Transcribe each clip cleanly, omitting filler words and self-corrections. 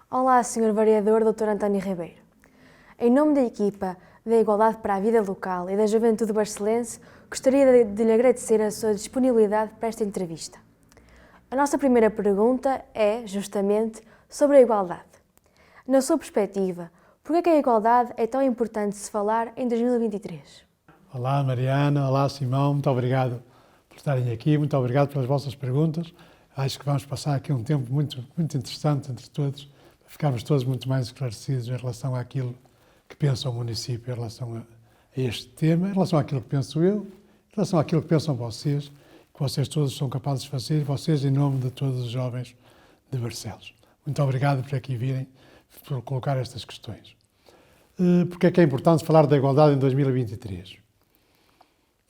Olá, Sr. Vereador Dr. António Ribeiro. Em nome da equipa da Igualdade para a Vida Local e da Juventude Barcelense, gostaria de lhe agradecer a sua disponibilidade para esta entrevista. A nossa primeira pergunta é, justamente, sobre a igualdade. Na sua perspectiva, por que a igualdade é tão importante de se falar em 2023? Olá Mariana, olá Simão, muito obrigado por estarem aqui, muito obrigado pelas vossas perguntas. Acho que vamos passar aqui um tempo muito interessante entre todos, para ficarmos todos muito mais esclarecidos em relação àquilo que pensa o município, em relação a este tema, em relação àquilo que penso eu, em relação àquilo que pensam vocês, que vocês todos são capazes de fazer, vocês em nome de todos os jovens de Barcelos. Muito obrigado por aqui virem, por colocar estas questões. Porque é que é importante falar da igualdade em 2023?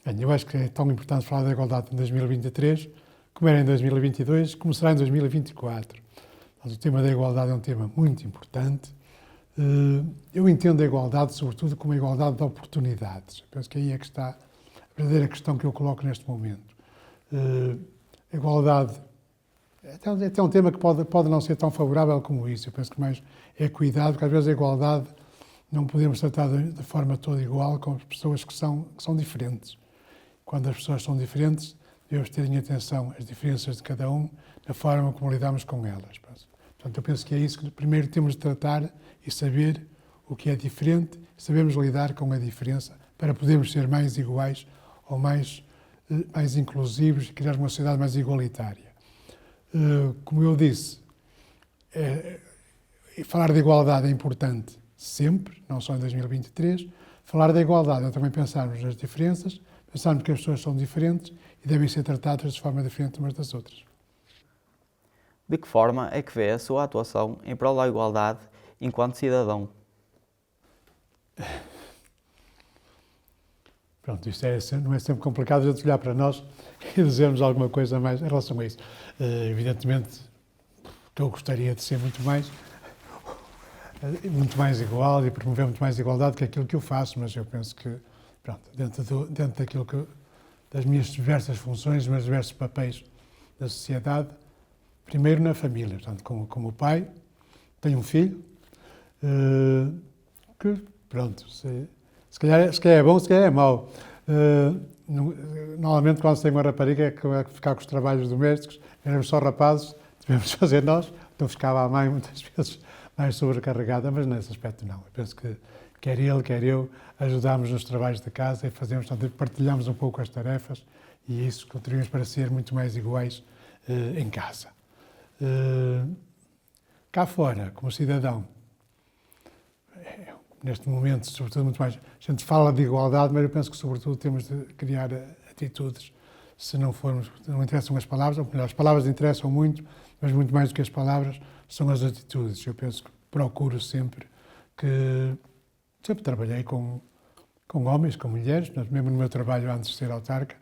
Bem, eu acho que é tão importante falar da igualdade em 2023, como era em 2022, como será em 2024. Mas o tema da igualdade é um tema muito importante. Eu entendo a igualdade, sobretudo, como a igualdade de oportunidades. Eu penso que aí é que está a verdadeira questão que eu coloco neste momento. A igualdade é até um tema que pode não ser tão favorável como isso. Eu penso que mais é cuidado, porque às vezes a igualdade não podemos tratar de forma toda igual com as pessoas que são diferentes. Quando as pessoas são diferentes, devemos ter em atenção as diferenças de cada um, na forma como lidamos com elas. Portanto, eu penso que é isso que primeiro temos de tratar e saber o que é diferente, sabemos lidar com a diferença para podermos ser mais iguais ou mais inclusivos e criar uma sociedade mais igualitária. Como eu disse, falar de igualdade é importante sempre, não só em 2023. Falar da igualdade é também pensarmos nas diferenças, pensarmos que as pessoas são diferentes e devem ser tratadas de forma diferente umas das outras. De que forma é que vê a sua atuação em prol da igualdade enquanto cidadão? Pronto, isto não é sempre complicado a gente olhar para nós e dizermos alguma coisa mais em relação a isso. Evidentemente que eu gostaria de ser muito mais igual e promover muito mais igualdade que aquilo que eu faço, mas eu penso que, pronto, dentro daquilo das minhas diversas funções, dos meus diversos papéis da sociedade, primeiro na família, portanto, como pai, tenho um filho, que, pronto, se calhar é bom, se calhar é mau. Normalmente, quando se tem uma rapariga, é que vai ficar com os trabalhos domésticos, éramos só rapazes, devemos fazer nós, então ficava a mãe muitas vezes mais sobrecarregada, mas nesse aspecto não. Eu penso que quer ele, quer eu, ajudámos nos trabalhos de casa e fazemos, portanto, partilhamos um pouco as tarefas e isso contribuímos para ser muito mais iguais em casa. Cá fora, como cidadão, neste momento, sobretudo, muito mais. A gente fala de igualdade, mas eu penso que, sobretudo, temos de criar atitudes. Se não interessam as palavras, ou melhor, as palavras interessam muito, mas muito mais do que as palavras são as atitudes. Eu penso que procuro sempre trabalhei com homens, com mulheres, mesmo no meu trabalho antes de ser autarca,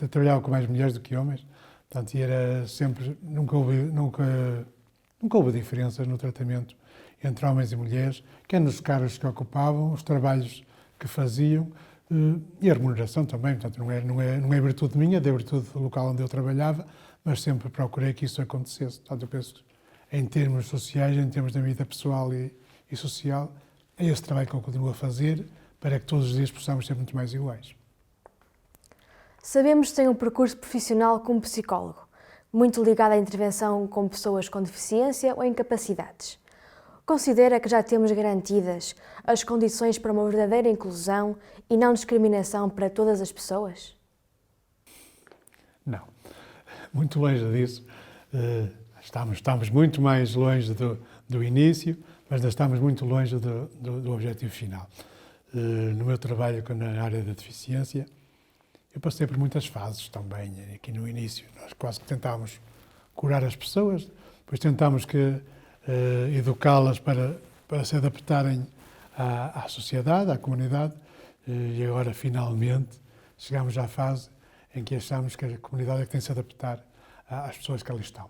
trabalhava com mais mulheres do que homens, portanto, e era sempre, nunca houve diferenças no tratamento entre homens e mulheres, quer nos cargos que ocupavam, os trabalhos que faziam e a remuneração também. Portanto, não é virtude minha, é virtude do local onde eu trabalhava, mas sempre procurei que isso acontecesse. Portanto, eu penso em termos sociais, em termos da vida pessoal e social, é esse trabalho que eu continuo a fazer para que todos os dias possamos ser muito mais iguais. Sabemos que tem um percurso profissional como psicólogo, muito ligado à intervenção com pessoas com deficiência ou incapacidades. Considera que já temos garantidas as condições para uma verdadeira inclusão e não discriminação para todas as pessoas? Não, muito longe disso. Estamos muito mais longe do início, mas ainda estamos muito longe do objetivo final. No meu trabalho na área da deficiência, eu passei por muitas fases também. Aqui no início, nós quase que tentámos curar as pessoas, depois tentámos educá-las para se adaptarem à sociedade, à comunidade, e agora, finalmente, chegamos à fase em que achamos que a comunidade é que tem que se adaptar às pessoas que ali estão,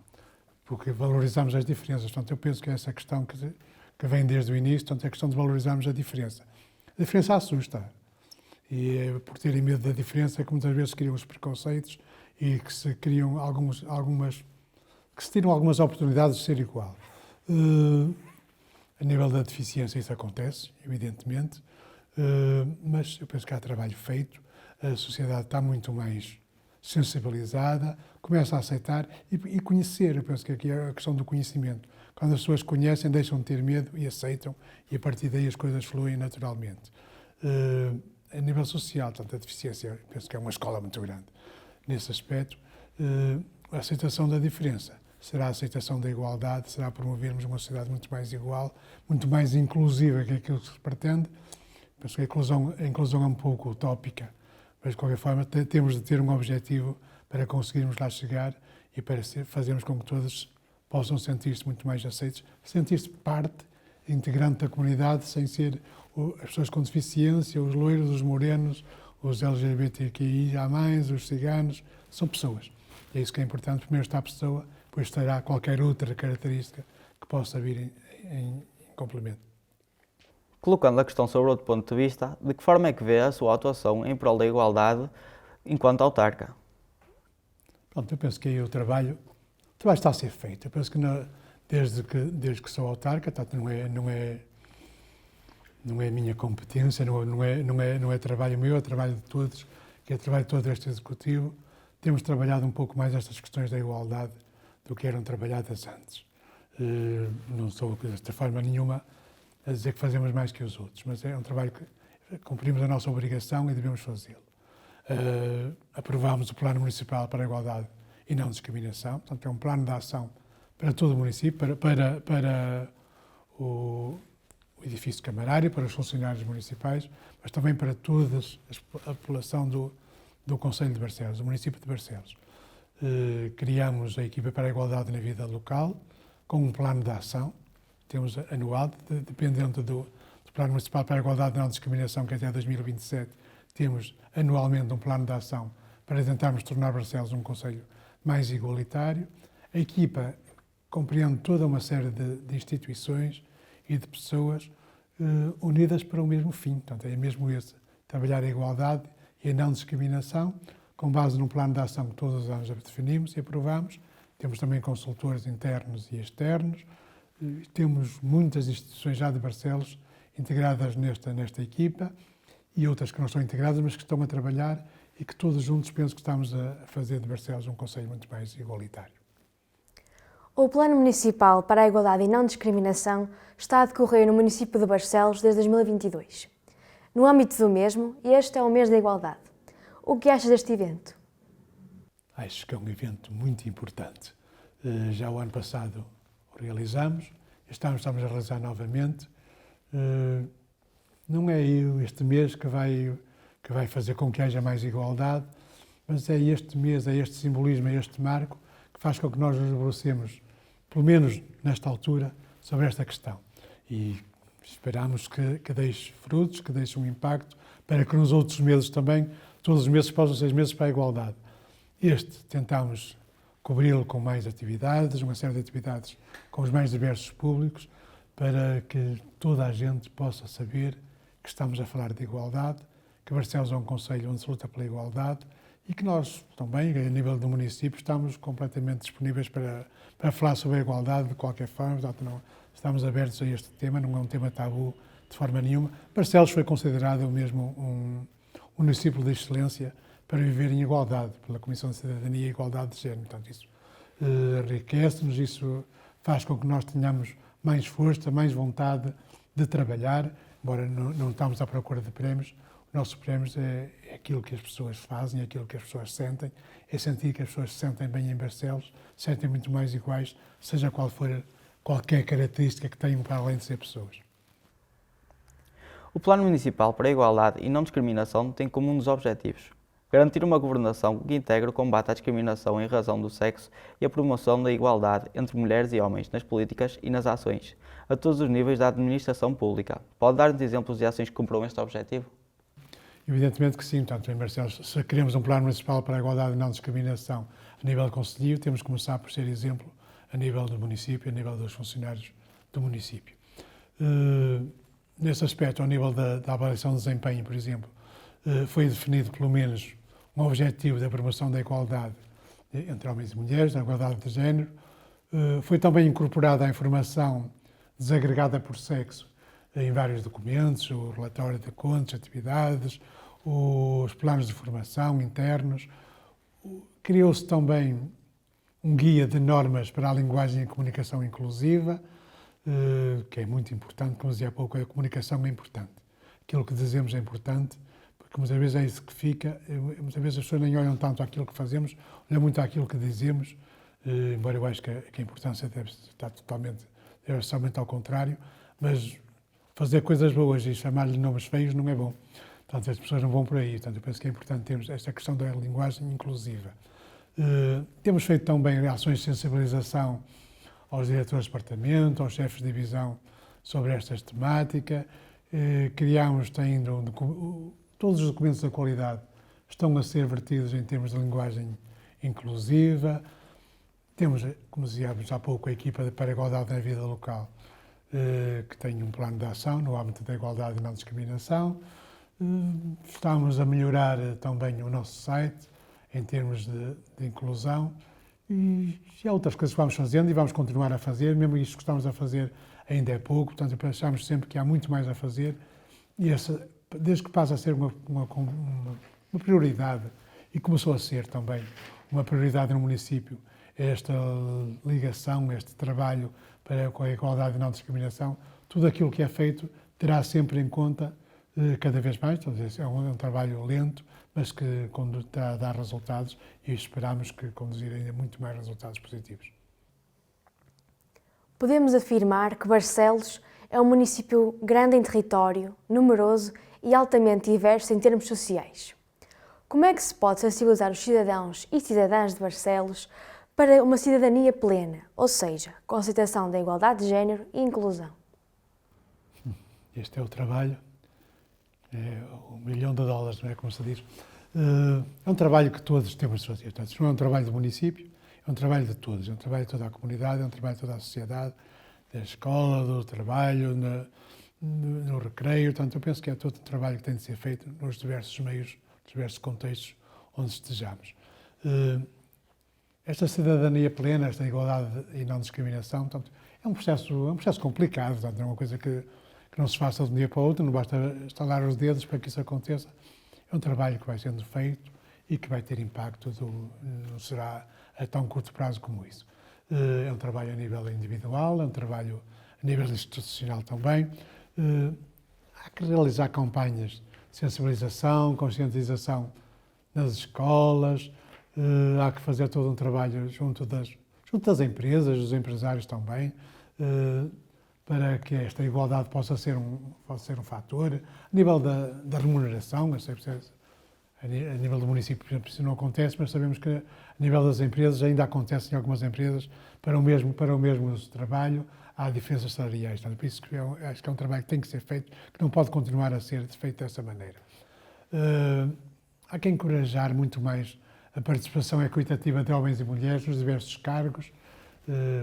porque valorizamos as diferenças. Portanto, eu penso que essa questão que vem desde o início, portanto, é a questão de valorizarmos a diferença. A diferença assusta, e é por terem medo da diferença que muitas vezes criam os preconceitos e que se criam que se tiram algumas oportunidades de ser igual. A nível da deficiência isso acontece, evidentemente, mas eu penso que há trabalho feito, a sociedade está muito mais sensibilizada, começa a aceitar e conhecer. Eu penso que aqui é a questão do conhecimento. Quando as pessoas conhecem, deixam de ter medo e aceitam, e a partir daí as coisas fluem naturalmente. A nível social, portanto, a deficiência, eu penso que é uma escola muito grande nesse aspecto. A aceitação da diferença será a aceitação da igualdade, será promovermos uma sociedade muito mais igual, muito mais inclusiva, que é aquilo que se pretende. Penso que a inclusão é um pouco utópica, mas de qualquer forma temos de ter um objetivo para conseguirmos lá chegar e para fazermos com que todos possam sentir-se muito mais aceitos, sentir-se parte integrante da comunidade, sem ser as pessoas com deficiência, os loiros, os morenos, os LGBTQIA+, os ciganos, são pessoas. É isso que é importante. Primeiro está a pessoa, depois estará qualquer outra característica que possa vir em complemento. Colocando a questão sobre outro ponto de vista, de que forma é que vê a sua atuação em prol da igualdade enquanto autarca? Pronto, eu penso que aí o trabalho está a ser feito. Eu penso que desde que sou autarca, portanto, não é a minha competência, não é trabalho meu, é trabalho de todos, que é trabalho de todo este Executivo. Temos trabalhado um pouco mais estas questões da igualdade do que eram trabalhadas antes. Não estou, de forma nenhuma, a dizer que fazemos mais que os outros, mas é um trabalho que cumprimos a nossa obrigação e devemos fazê-lo. Aprovámos o Plano Municipal para a Igualdade e Não Discriminação, portanto é um plano de ação para todo o município, para o edifício camarário, para os funcionários municipais, mas também para toda a população do Concelho de Barcelos, do município de Barcelos. Criamos a equipa para a igualdade na vida local, com um plano de ação, temos anual, dependendo do Plano Municipal para a Igualdade e Não Discriminação, que até 2027 temos anualmente um plano de ação para tentarmos tornar Barcelos um concelho mais igualitário. A equipa compreende toda uma série de instituições e de pessoas unidas para o mesmo fim, portanto é mesmo esse, trabalhar a igualdade e a não discriminação, com base num plano de ação que todos os anos definimos e aprovamos. Temos também consultores internos e externos, temos muitas instituições já de Barcelos integradas nesta equipa e outras que não estão integradas, mas que estão a trabalhar e que todos juntos penso que estamos a fazer de Barcelos um concelho muito mais igualitário. O Plano Municipal para a Igualdade e Não Discriminação está a decorrer no município de Barcelos desde 2022. No âmbito do mesmo, este é o mês da igualdade. O que achas deste evento? Acho que é um evento muito importante. Já o ano passado o realizamos, este ano estamos a realizar novamente. Não é este mês que vai fazer com que haja mais igualdade, mas é este mês, é este simbolismo, é este marco que faz com que nós nos debrucemos, pelo menos nesta altura, sobre esta questão. E esperamos que deixe frutos, que deixe um impacto, para que nos outros meses também, todos os meses possam ser meses para a igualdade. Este tentamos cobri-lo com mais atividades, uma série de atividades com os mais diversos públicos, para que toda a gente possa saber que estamos a falar de igualdade, que Barcelos é um concelho onde se luta pela igualdade e que nós também, a nível do município, estamos completamente disponíveis para falar sobre a igualdade de qualquer forma, portanto, não, estamos abertos a este tema, não é um tema tabu de forma nenhuma. Barcelos foi considerado mesmo um município de excelência para viver em igualdade, pela Comissão de Cidadania e Igualdade de Género. Portanto, isso enriquece-nos, isso faz com que nós tenhamos mais força, mais vontade de trabalhar, embora não estamos à procura de prémios. Os nossos prémios é aquilo que as pessoas fazem, é aquilo que as pessoas sentem, é sentir que as pessoas se sentem bem em Barcelos, se sentem muito mais iguais, seja qual for qualquer característica que tenham para além de ser pessoas. O Plano Municipal para a Igualdade e Não Discriminação tem como um dos objetivos garantir uma governação que integre o combate à discriminação em razão do sexo e a promoção da igualdade entre mulheres e homens nas políticas e nas ações, a todos os níveis da administração pública. Pode dar-nos exemplos de ações que cumpram este objetivo? Evidentemente que sim. Portanto, em Barcelos, se queremos um Plano Municipal para a Igualdade e Não Discriminação a nível concelhio, temos que começar por ser exemplo a nível do município, a nível dos funcionários do município. Nesse aspecto, ao nível da avaliação de desempenho, por exemplo, foi definido pelo menos um objetivo da promoção da igualdade entre homens e mulheres, da igualdade de género, Foi também incorporada a informação desagregada por sexo em vários documentos, o relatório de contas, atividades, os planos de formação internos. Criou-se também um guia de normas para a linguagem e comunicação inclusiva, que é muito importante, como dizia há pouco, a comunicação é importante. Aquilo que dizemos é importante, porque muitas vezes é isso que fica, muitas vezes as pessoas nem olham tanto àquilo que fazemos, olham muito àquilo que dizemos, embora eu acho que a importância deve estar deve ser somente ao contrário, mas fazer coisas boas e chamar-lhe nomes feios não é bom. Portanto, as pessoas não vão por aí. Portanto, eu penso que é importante termos esta questão da linguagem inclusiva. Temos feito também ações de sensibilização aos diretores de departamento, aos chefes de divisão sobre esta temática. Criámos ainda todos os documentos da qualidade estão a ser vertidos em termos de linguagem inclusiva. Temos, como dizíamos há pouco, a equipa para a igualdade na vida local, que tem um plano de ação no âmbito da igualdade e não discriminação. Estamos a melhorar também o nosso site em termos de inclusão e há outras coisas que vamos fazendo e vamos continuar a fazer, mesmo isto que estamos a fazer ainda é pouco, portanto pensamos sempre que há muito mais a fazer e desde que passa a ser uma prioridade e começou a ser também uma prioridade no município, esta ligação, este trabalho com a igualdade e não discriminação, tudo aquilo que é feito terá sempre em conta cada vez mais, então, é um trabalho lento, mas que está a dar resultados e esperamos que conduzir ainda muito mais resultados positivos. Podemos afirmar que Barcelos é um município grande em território, numeroso e altamente diverso em termos sociais. Como é que se pode sensibilizar os cidadãos e cidadãs de Barcelos para uma cidadania plena, ou seja, com a aceitação da igualdade de género e inclusão? Este é o trabalho, é $1 milhão, não é como se diz. É um trabalho que todos temos de fazer. Portanto, isto não é um trabalho do município, é um trabalho de todos. É um trabalho de toda a comunidade, é um trabalho de toda a sociedade, da escola, do trabalho, no recreio. Portanto, eu penso que é todo um trabalho que tem de ser feito nos diversos meios, nos diversos contextos onde estejamos. Esta cidadania plena, esta igualdade e não discriminação, portanto, é um processo complicado, portanto, não é uma coisa que não se faça de um dia para o outro, não basta estalar os dedos para que isso aconteça. É um trabalho que vai sendo feito e que vai ter impacto, não será a tão curto prazo como isso. É um trabalho a nível individual, é um trabalho a nível institucional também. Há que realizar campanhas de sensibilização, conscientização nas escolas, há que fazer todo um trabalho junto das empresas, dos empresários também, para que esta igualdade possa ser um fator. A nível da remuneração, a nível do município, por exemplo, isso não acontece, mas sabemos que a nível das empresas ainda acontece em algumas empresas, para o mesmo trabalho, há diferenças salariais. Portanto, por isso que acho que é um trabalho que tem que ser feito, que não pode continuar a ser feito dessa maneira. Há que encorajar muito mais a participação equitativa de homens e mulheres nos diversos cargos,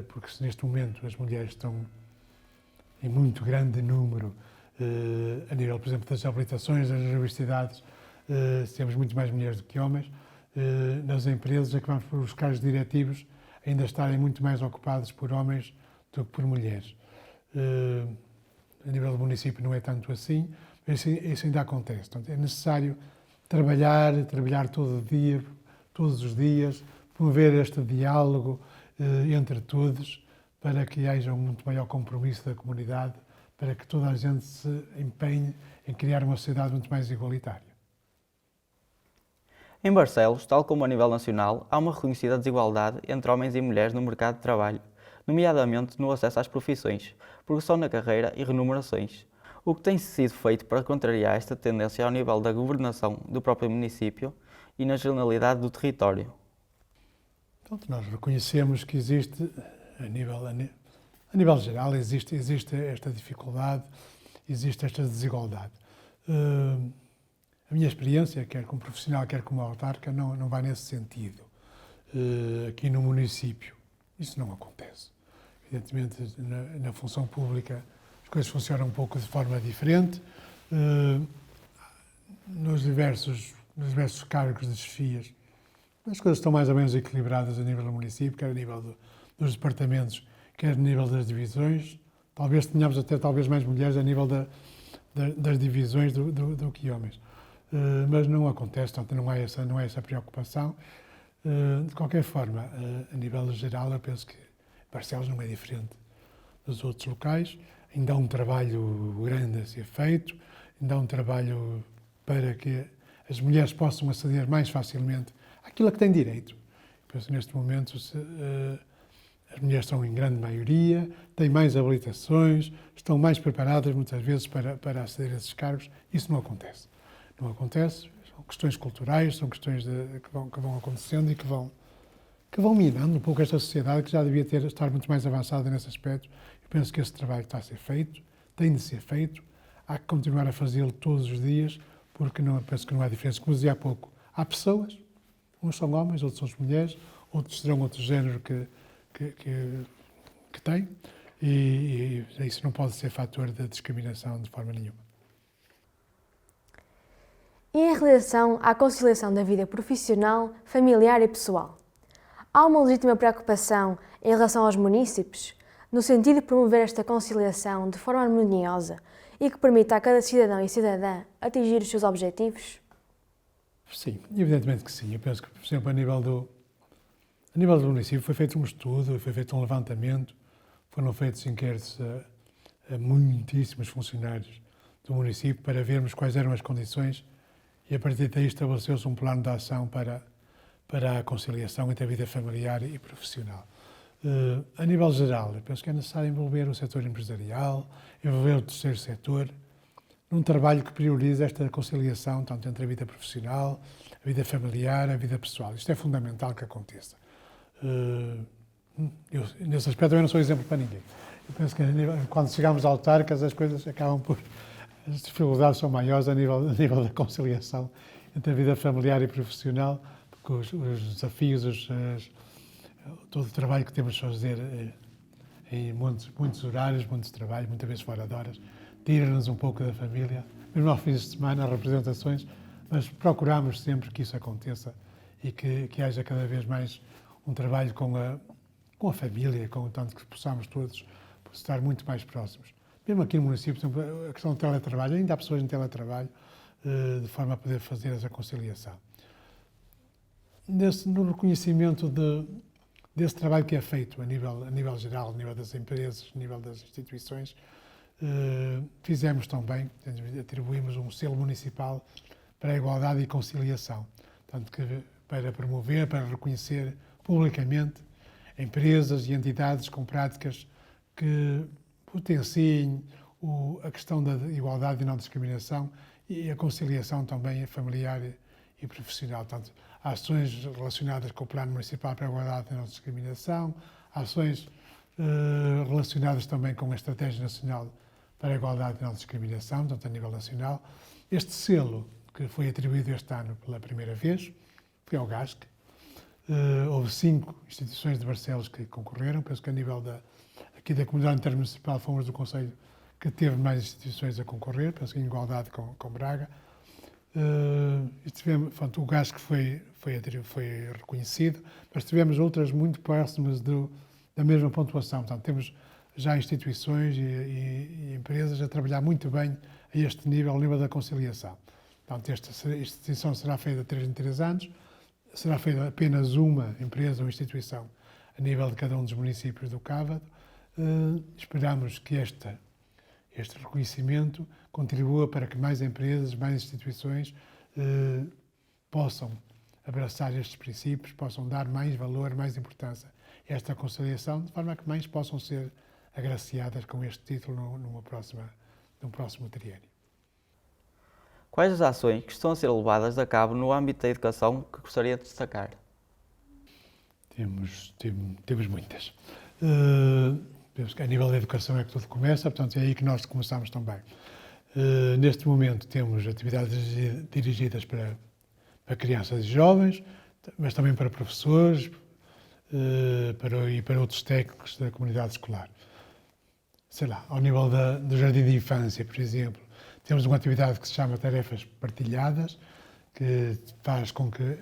porque se neste momento as mulheres estão em muito grande número, a nível, por exemplo, das habilitações, das universidades, temos muito mais mulheres do que homens. Nas empresas, acabamos por os cargos diretivos ainda estarem muito mais ocupados por homens do que por mulheres. A nível do município não é tanto assim, mas isso ainda acontece. Portanto, é necessário trabalhar todos os dias, promover este diálogo entre todos, para que haja um muito maior compromisso da comunidade, para que toda a gente se empenhe em criar uma sociedade muito mais igualitária. Em Barcelos, tal como a nível nacional, há uma reconhecida desigualdade entre homens e mulheres no mercado de trabalho, nomeadamente no acesso às profissões, progressão na carreira e remunerações. O que tem sido feito para contrariar esta tendência ao nível da governação do próprio município e na generalidade do território? Portanto, nós reconhecemos que existe, a nível geral, existe esta dificuldade, existe esta desigualdade. A minha experiência, quer como profissional, quer como autarca, não vai nesse sentido. Aqui no município, isso não acontece. Evidentemente, na função pública, as coisas funcionam um pouco de forma diferente. Nos diversos cargos de chefias, as coisas estão mais ou menos equilibradas a nível do município, quer a nível dos departamentos, quer a nível das divisões. Talvez tenhamos até mais mulheres a nível das divisões do que homens. Mas não acontece, portanto não há essa preocupação. De qualquer forma, a nível geral, eu penso que Barcelos não é diferente dos outros locais. Ainda há um trabalho grande a ser feito, ainda há um trabalho para que as mulheres possam aceder mais facilmente àquilo a que têm direito. Penso que neste momento as mulheres são em grande maioria, têm mais habilitações, estão mais preparadas muitas vezes para aceder a esses cargos. Isso não acontece. Não acontece, são questões culturais, são questões que vão acontecendo e que vão minando um pouco esta sociedade que já devia estar muito mais avançada nesse aspecto. Eu penso que esse trabalho está a ser feito, tem de ser feito, há que continuar a fazê-lo todos os dias, porque penso que não há diferença. Como dizia há pouco, há pessoas, uns são homens, outros são mulheres, outros serão outro género que têm, e isso não pode ser fator de discriminação de forma nenhuma. E em relação à conciliação da vida profissional, familiar e pessoal, há uma legítima preocupação em relação aos munícipes, no sentido de promover esta conciliação de forma harmoniosa e que permita a cada cidadão e cidadã atingir os seus objetivos? Sim, evidentemente que sim. Eu penso que, por exemplo, a nível do município foi feito um estudo, foi feito um levantamento, foram feitos inquéritos a muitíssimos funcionários do município para vermos quais eram as condições e a partir daí estabeleceu-se um plano de ação para a conciliação entre a vida familiar e profissional. A nível geral, eu penso que é necessário envolver o setor empresarial, envolver o terceiro setor, num trabalho que priorize esta conciliação, tanto entre a vida profissional, a vida familiar, a vida pessoal. Isto é fundamental que aconteça. Nesse aspecto, eu não sou exemplo para ninguém. Eu penso que quando chegamos a autarcas, as coisas acabam por... As dificuldades são maiores a nível da conciliação entre a vida familiar e profissional, porque os desafios, todo o trabalho que temos de fazer em muitos horários, muitos trabalhos, muitas vezes fora de horas, tira-nos um pouco da família, mesmo aos fins de semana, representações, mas procuramos sempre que isso aconteça e que haja cada vez mais um trabalho com a família, tanto que possamos todos estar muito mais próximos. Mesmo aqui no município, por exemplo, a questão do teletrabalho, ainda há pessoas em teletrabalho, de forma a poder fazer essa conciliação. No reconhecimento desse trabalho que é feito a nível geral, a nível das empresas, a nível das instituições, fizemos também, atribuímos um selo municipal para a igualdade e conciliação, tanto que para promover, para reconhecer publicamente empresas e entidades com práticas que potenciem a questão da igualdade e não discriminação e a conciliação também familiar e profissional. Portanto, ações relacionadas com o Plano Municipal para a Igualdade e não Discriminação, ações relacionadas também com a Estratégia Nacional para a Igualdade e não Discriminação, portanto, a nível nacional. Este selo, que foi atribuído este ano pela primeira vez, foi ao GASC. Houve 5 instituições de Barcelos que concorreram, penso que a nível aqui da Comunidade Intermunicipal fomos do Conselho que teve mais instituições a concorrer, penso que em igualdade com Braga. O GASC foi reconhecido, mas tivemos outras muito próximas da mesma pontuação. Portanto, temos já instituições e empresas a trabalhar muito bem a este nível, ao nível da conciliação. Portanto, esta distinção será feita de 3 em 3 anos, será feita apenas uma empresa ou instituição a nível de cada um dos municípios do Cávado. Esperamos que este reconhecimento contribua para que mais empresas, mais instituições possam abraçar estes princípios, possam dar mais valor, mais importância a esta conciliação, de forma a que mais possam ser agraciadas com este título num próximo triênio. Quais as ações que estão a ser levadas a cabo no âmbito da educação que gostaria de destacar? Temos muitas. Penso que a nível da educação é que tudo começa, portanto é aí que nós começamos também. Neste momento temos atividades dirigidas para crianças e jovens, mas também para professores e para outros técnicos da comunidade escolar. Sei lá, ao nível do jardim de infância, por exemplo, temos uma atividade que se chama Tarefas Partilhadas, que faz com que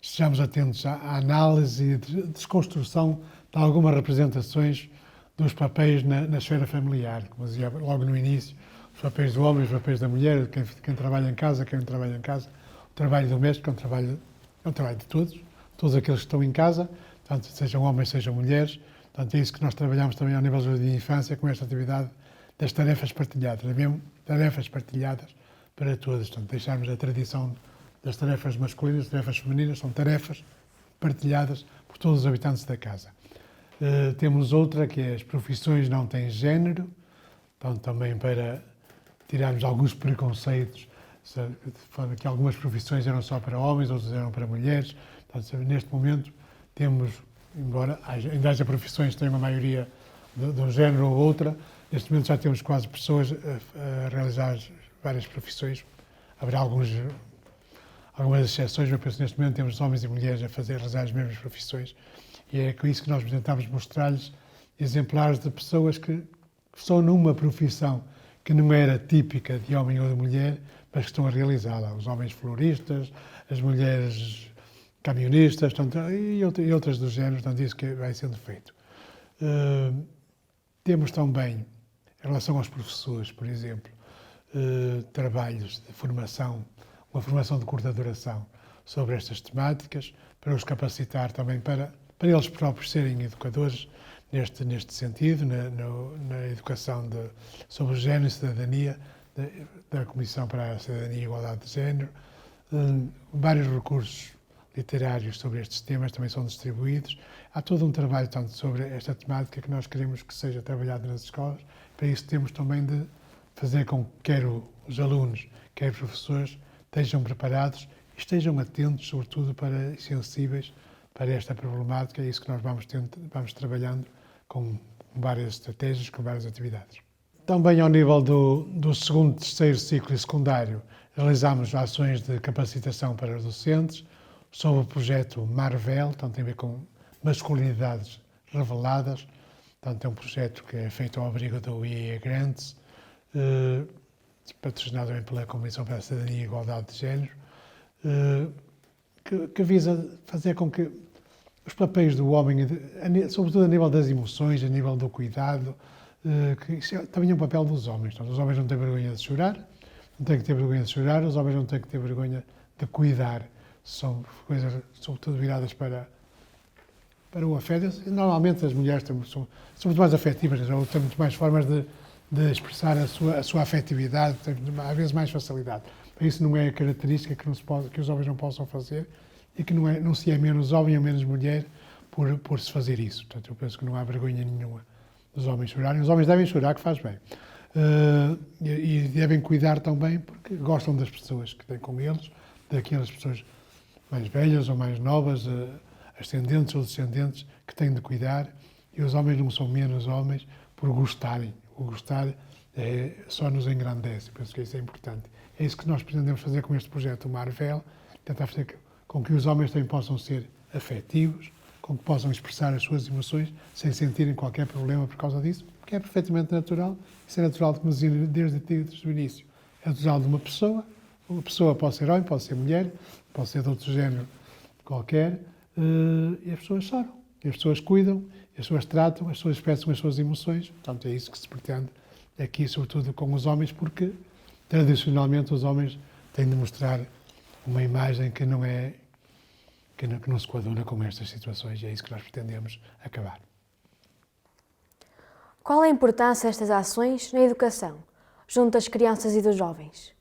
estejamos atentos à análise e desconstrução de algumas representações dos papéis na esfera familiar, como dizia logo no início, os papéis do homem, os papéis da mulher, quem trabalha em casa, quem não trabalha em casa, o trabalho doméstico é um trabalho de todos aqueles que estão em casa, tanto sejam homens, sejam mulheres. Portanto, é isso que nós trabalhamos também ao nível do jardim de infância, com esta atividade das tarefas partilhadas, mesmo tarefas partilhadas para todos. Portanto, deixarmos a tradição das tarefas masculinas, das tarefas femininas, são tarefas partilhadas por todos os habitantes da casa. Temos outra, que é as profissões não têm género, então também para tirarmos alguns preconceitos, que algumas profissões eram só para homens, outras eram para mulheres. Portanto, neste momento temos, embora ainda haja profissões que têm uma maioria de um género ou outra, neste momento já temos quase pessoas a realizar várias profissões. Haverá algumas exceções, mas penso que neste momento temos homens e mulheres a realizar as mesmas profissões. E é com isso que nós tentamos mostrar-lhes exemplares de pessoas que estão numa profissão que não era típica de homem ou de mulher, mas que estão a realizá-la. Os homens floristas, as mulheres camionistas, e outras do género, portanto, isso que vai sendo feito. Temos também, em relação aos professores, por exemplo, trabalhos de formação, uma formação de curta duração sobre estas temáticas, para os capacitar também para eles próprios serem educadores neste sentido, na educação sobre o género e cidadania, da Comissão para a Cidadania e Igualdade de Género. Vários recursos literários sobre estes temas também são distribuídos. Há todo um trabalho tanto sobre esta temática que nós queremos que seja trabalhado nas escolas. Para isso temos também de fazer com que quer os alunos, quer os professores estejam preparados e estejam atentos, sobretudo, e sensíveis para esta problemática. É isso que nós vamos trabalhando com várias estratégias, com várias atividades. Também ao nível do segundo, terceiro ciclo e secundário, realizamos ações de capacitação para os docentes sobre o projeto Marvel, portanto tem a ver com masculinidades reveladas. Portanto, é um projeto que é feito ao abrigo do IEA Grants, patrocinado também pela Comissão para a Cidadania e Igualdade de Género, que visa fazer com que os papéis do homem, sobretudo a nível das emoções, a nível do cuidado, que isso também é um papel dos homens. Então, os homens não têm vergonha de chorar, não têm que ter vergonha de chorar, os homens não têm que ter vergonha de cuidar. São coisas, sobretudo, viradas para o afeto. Normalmente as mulheres são muito mais afetivas, têm muito mais formas de expressar a sua afetividade, têm às vezes mais facilidade. Isso não é a característica que os homens não possam fazer e que não se é menos homem ou menos mulher por se fazer isso. Portanto, eu penso que não há vergonha nenhuma dos homens chorarem. Os homens devem chorar, que faz bem. E devem cuidar também, porque gostam das pessoas que têm com eles, daquelas pessoas mais velhas ou mais novas, ascendentes ou descendentes, que têm de cuidar. E os homens não são menos homens por gostarem. O gostar só nos engrandece. Penso que isso é importante. É isso que nós pretendemos fazer com este projeto, o Marvel, tentar fazer com que os homens também possam ser afetivos, com que possam expressar as suas emoções sem sentirem qualquer problema por causa disso, porque é perfeitamente natural. Isso é natural, como dizia desde o início. É natural de uma pessoa pode ser homem, pode ser mulher, pode ser de outro género qualquer, e as pessoas choram, e as pessoas cuidam, e as pessoas tratam, as pessoas expressam as suas emoções. Portanto, é isso que se pretende aqui, sobretudo com os homens, porque tradicionalmente os homens têm de mostrar uma imagem que não se coaduna com estas situações, e é isso que nós pretendemos acabar. Qual a importância destas ações na educação, junto às crianças e dos jovens?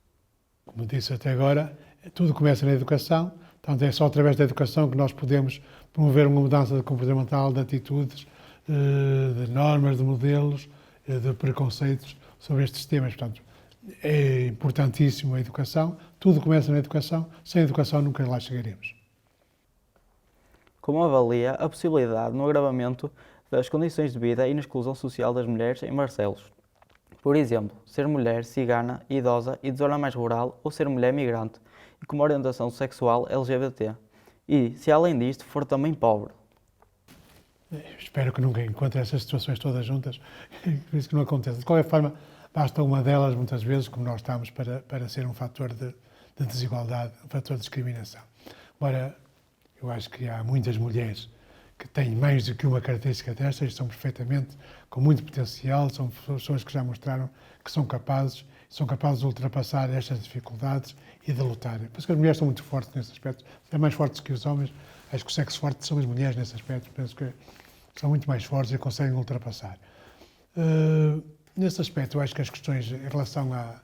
Como disse até agora, tudo começa na educação, portanto é só através da educação que nós podemos promover uma mudança de comportamental, de atitudes, de normas, de modelos, de preconceitos sobre estes temas. Portanto, é importantíssimo a educação, tudo começa na educação, sem educação nunca lá chegaremos. Como avalia a possibilidade no agravamento das condições de vida e na exclusão social das mulheres em Barcelos? Por exemplo, ser mulher, cigana, idosa e de zona mais rural ou ser mulher migrante e com uma orientação sexual LGBT. E, se além disto, for também pobre. Espero que nunca encontre essas situações todas juntas, por isso que não aconteça. De qualquer forma, basta uma delas, muitas vezes, como nós estamos, para ser um fator de desigualdade, um fator de discriminação. Ora, eu acho que há muitas mulheres que têm mais do que uma característica destas e são perfeitamente, com muito potencial, são pessoas que já mostraram que são capazes de ultrapassar estas dificuldades e de lutar. Penso que as mulheres são muito fortes nesse aspecto, são mais fortes que os homens. Acho que o sexo forte são as mulheres nesse aspecto, penso que são muito mais fortes e conseguem ultrapassar. Nesse aspecto, eu acho que as questões em relação à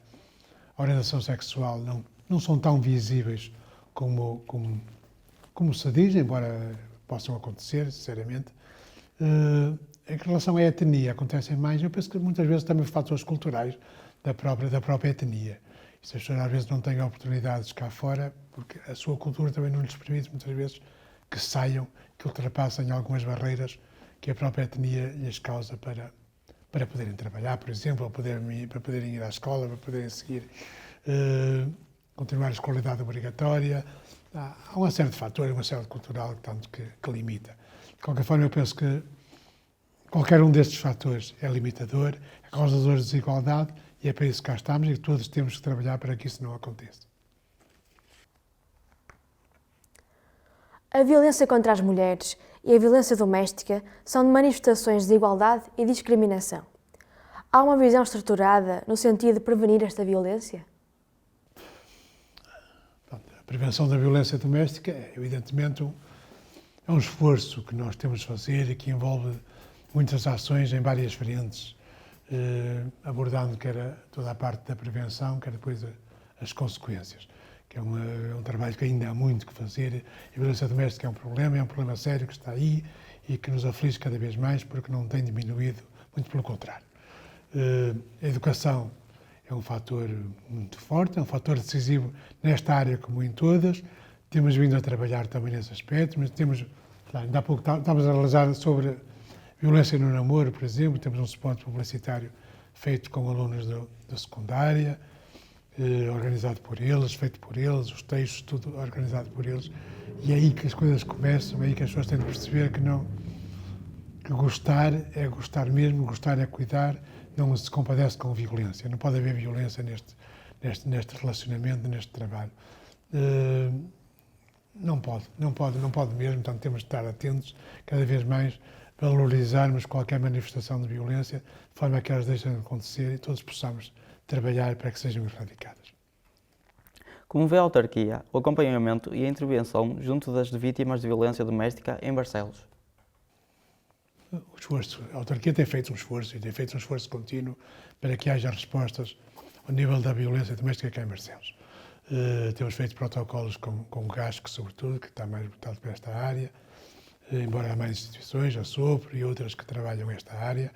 orientação sexual não são tão visíveis como se diz, embora possam acontecer, sinceramente. Em relação à etnia, acontecem mais, eu penso que muitas vezes também fatores culturais da própria etnia. E se as pessoas às vezes não têm oportunidades cá fora, porque a sua cultura também não lhes permite muitas vezes que saiam, que ultrapassem algumas barreiras que a própria etnia lhes causa para poderem trabalhar, por exemplo, ou para poderem ir à escola, para poderem seguir, continuar a escolaridade obrigatória. Há uma série de fatores, uma série cultural que limita. De qualquer forma, eu penso que qualquer um destes fatores é limitador, é causador de desigualdade e é para isso que cá estamos e que todos temos que trabalhar para que isso não aconteça. A violência contra as mulheres e a violência doméstica são manifestações de igualdade e discriminação. Há uma visão estruturada no sentido de prevenir esta violência? A prevenção da violência doméstica é, evidentemente, é um esforço que nós temos de fazer e que envolve muitas ações em várias frentes, abordando quer toda a parte da prevenção, quer depois as consequências, que é um trabalho que ainda há muito que fazer. A violência doméstica é um problema sério que está aí e que nos aflige cada vez mais porque não tem diminuído, muito pelo contrário. A educação é um fator muito forte, é um fator decisivo nesta área como em todas. Temos vindo a trabalhar também nesse aspecto, mas ainda há pouco estávamos a analisar sobre violência no namoro, por exemplo, temos um spot publicitário feito com alunos da secundária, organizado por eles, feito por eles, os textos, tudo organizado por eles. E é aí que as coisas começam, é aí que as pessoas têm de perceber que gostar é gostar mesmo, gostar é cuidar, não se compadece com violência. Não pode haver violência neste relacionamento, neste trabalho. Não pode mesmo, portanto temos de estar atentos, cada vez mais valorizarmos qualquer manifestação de violência, de forma a que elas deixem de acontecer e todos possamos trabalhar para que sejam erradicadas. Como vê a autarquia, o acompanhamento e a intervenção junto das vítimas de violência doméstica em Barcelos? A autarquia tem feito um esforço e tem feito um esforço contínuo para que haja respostas ao nível da violência doméstica cá em Barcelos. Temos feito protocolos com o GASC, sobretudo, que está mais voltado para esta área, embora há mais instituições, a SOPRO e outras que trabalham esta área,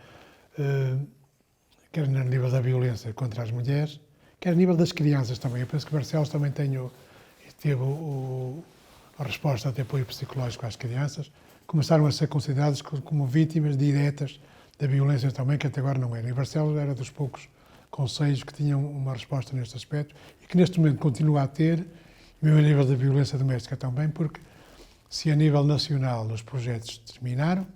quer no nível da violência contra as mulheres, quer a nível das crianças também. Eu penso que Barcelos também teve a resposta de apoio psicológico às crianças, começaram a ser consideradas como vítimas diretas da violência também, que até agora não eram. E Barcelos era dos poucos concelhos que tinham uma resposta neste aspecto e que neste momento continua a ter, mesmo a nível da violência doméstica também, porque se a nível nacional os projetos terminaram,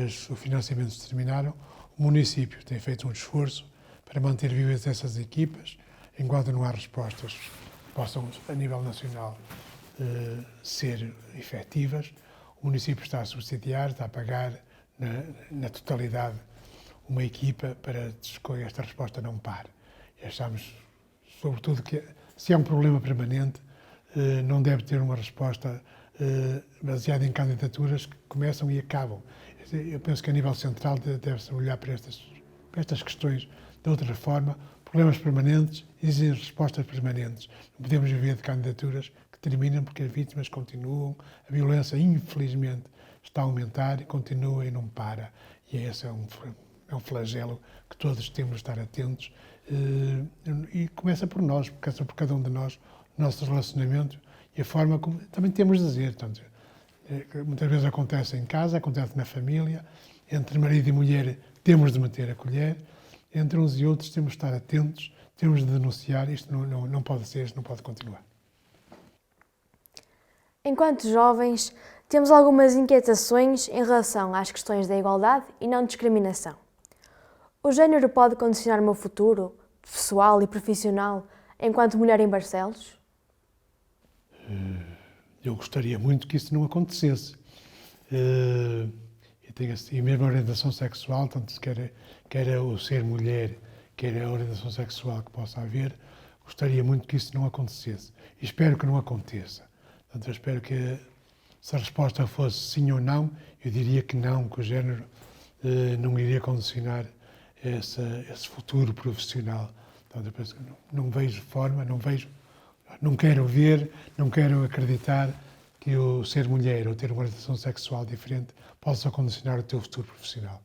os financiamentos terminaram, o município tem feito um esforço para manter vivas essas equipas, enquanto não há respostas que possam, a nível nacional, ser efetivas. O município está a subsidiar, está a pagar na totalidade uma equipa para que esta resposta não pare. E achamos, sobretudo, que se é um problema permanente, não deve ter uma resposta baseada em candidaturas que começam e acabam. Eu penso que a nível central deve-se olhar para estas questões de outra forma. Problemas permanentes exigem respostas permanentes. Não podemos viver de candidaturas que terminam porque as vítimas continuam. A violência, infelizmente, está a aumentar e continua e não para. E esse é um flagelo que todos temos de estar atentos. E começa por nós, começa por cada um de nós, o nosso relacionamento e a forma como também temos de dizer. Portanto, muitas vezes acontece em casa, acontece na família, entre marido e mulher temos de meter a colher, entre uns e outros temos de estar atentos, temos de denunciar, isto não pode ser, isto não pode continuar. Enquanto jovens, temos algumas inquietações em relação às questões da igualdade e não discriminação. O género pode condicionar o meu futuro, pessoal e profissional, enquanto mulher em Barcelos? Eu gostaria muito que isso não acontecesse. E mesmo a orientação sexual, tanto quer o ser mulher, quer a orientação sexual que possa haver, gostaria muito que isso não acontecesse. E espero que não aconteça. Portanto, eu espero que, se a resposta fosse sim ou não, eu diria que não, que o género não iria condicionar esse futuro profissional. Portanto, eu penso que não vejo forma, não quero ver, não quero acreditar que o ser mulher ou ter uma orientação sexual diferente possa condicionar o teu futuro profissional.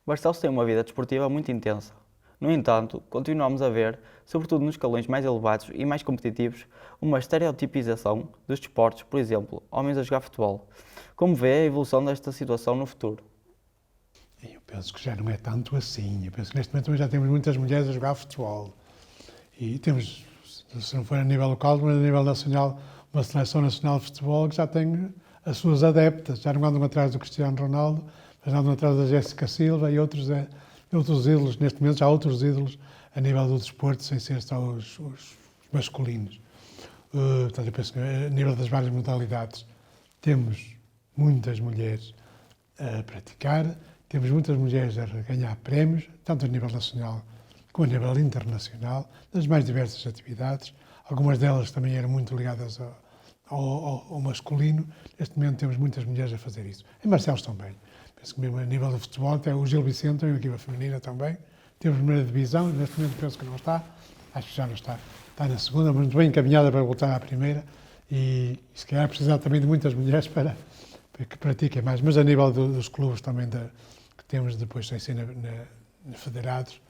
Barcelos tem uma vida desportiva muito intensa. No entanto, continuamos a ver, sobretudo nos escalões mais elevados e mais competitivos, uma estereotipização dos desportos, por exemplo, homens a jogar futebol. Como vê a evolução desta situação no futuro? Eu penso que já não é tanto assim. Eu penso que neste momento também já temos muitas mulheres a jogar futebol. E temos, se não for a nível local, mas a nível nacional, uma seleção nacional de futebol que já tem as suas adeptas. Já não andam atrás do Cristiano Ronaldo, mas andam atrás da Jéssica Silva e outros ídolos. Neste momento já há outros ídolos a nível do desporto, sem ser só os masculinos. Portanto, eu penso que a nível das várias modalidades temos muitas mulheres a praticar, temos muitas mulheres a ganhar prémios, tanto a nível nacional como a nível internacional, nas mais diversas atividades. Algumas delas também eram muito ligadas ao masculino. Neste momento temos muitas mulheres a fazer isso. Em Barcelos também. Penso que mesmo a nível do futebol, até o Gil Vicente tem uma equipa feminina também. Temos a primeira divisão, neste momento penso que não está. Acho que já não está. Está na segunda, mas muito bem encaminhada para voltar à primeira. E se calhar precisar também de muitas mulheres para que pratiquem mais. Mas a nível dos clubes também que temos depois sem ser federados,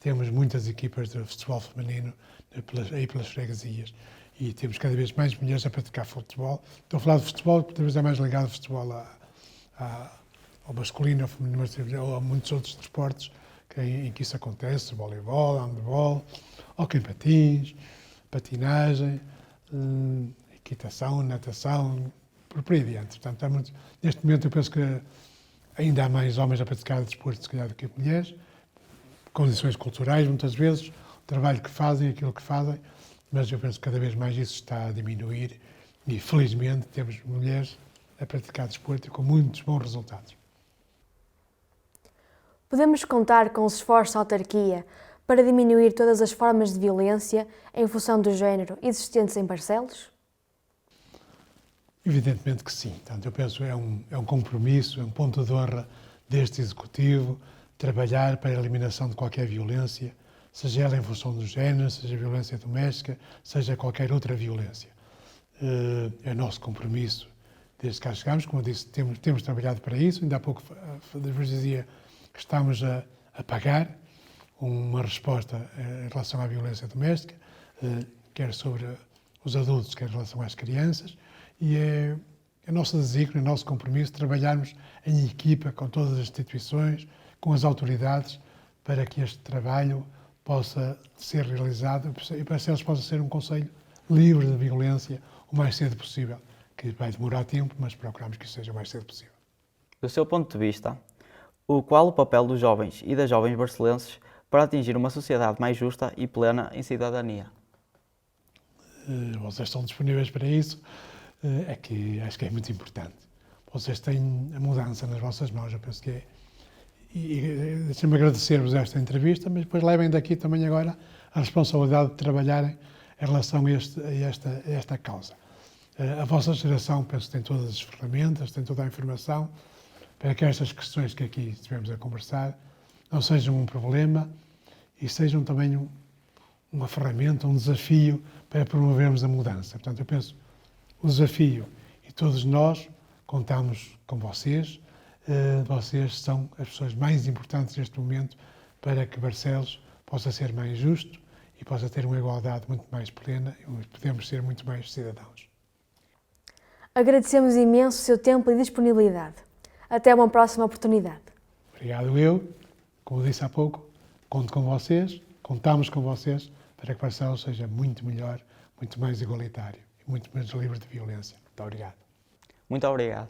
temos muitas equipas de futebol feminino aí pelas freguesias e temos cada vez mais mulheres a praticar futebol. Estou a falar de futebol, porque talvez é mais ligado ao futebol ao masculino, ao feminino, ou a muitos outros desportos em que isso acontece, voleibol, handebol, hóquei em patins, patinagem, equitação, natação, por aí adiante. Portanto, neste momento eu penso que ainda há mais homens a praticar desporto, se calhar, do que mulheres, condições culturais, muitas vezes, o trabalho que fazem, aquilo que fazem, mas eu penso que cada vez mais isso está a diminuir e, felizmente, temos mulheres a praticar desporto com muitos bons resultados. Podemos contar com os esforços da autarquia para diminuir todas as formas de violência em função do género existentes em Barcelos? Evidentemente que sim. Portanto, eu penso que é um compromisso, é um ponto de honra deste Executivo trabalhar para a eliminação de qualquer violência, seja ela em função do género, seja violência doméstica, seja qualquer outra violência. É nosso compromisso desde que cá chegamos. Como eu disse, temos trabalhado para isso. Ainda há pouco vos dizia que estamos a pagar uma resposta em relação à violência doméstica, quer sobre os adultos, quer em relação às crianças, e é nosso desígnio, é nosso compromisso trabalharmos em equipa com todas as instituições, com as autoridades, para que este trabalho possa ser realizado e para que eles possam ser um concelho livre de violência o mais cedo possível, que vai demorar tempo, mas procuramos que isso seja o mais cedo possível. Do seu ponto de vista, qual o papel dos jovens e das jovens barcelenses para atingir uma sociedade mais justa e plena em cidadania? Vocês estão disponíveis para isso, acho que é muito importante. Vocês têm a mudança nas vossas mãos, eu penso que é. E deixem-me agradecer-vos esta entrevista, mas depois levem daqui também agora a responsabilidade de trabalharem em relação a esta causa. A vossa geração, penso que tem todas as ferramentas, tem toda a informação, para que estas questões que aqui estivemos a conversar não sejam um problema e sejam também uma ferramenta, um desafio para promovermos a mudança. Portanto, eu penso, o desafio, e todos nós contamos com vocês, vocês são as pessoas mais importantes neste momento para que Barcelos possa ser mais justo e possa ter uma igualdade muito mais plena e podemos ser muito mais cidadãos. Agradecemos imenso o seu tempo e disponibilidade. Até uma próxima oportunidade. Obrigado eu. Como disse há pouco, conto com vocês, contamos com vocês para que Barcelos seja muito melhor, muito mais igualitário e muito menos livre de violência. Muito obrigado. Muito obrigado.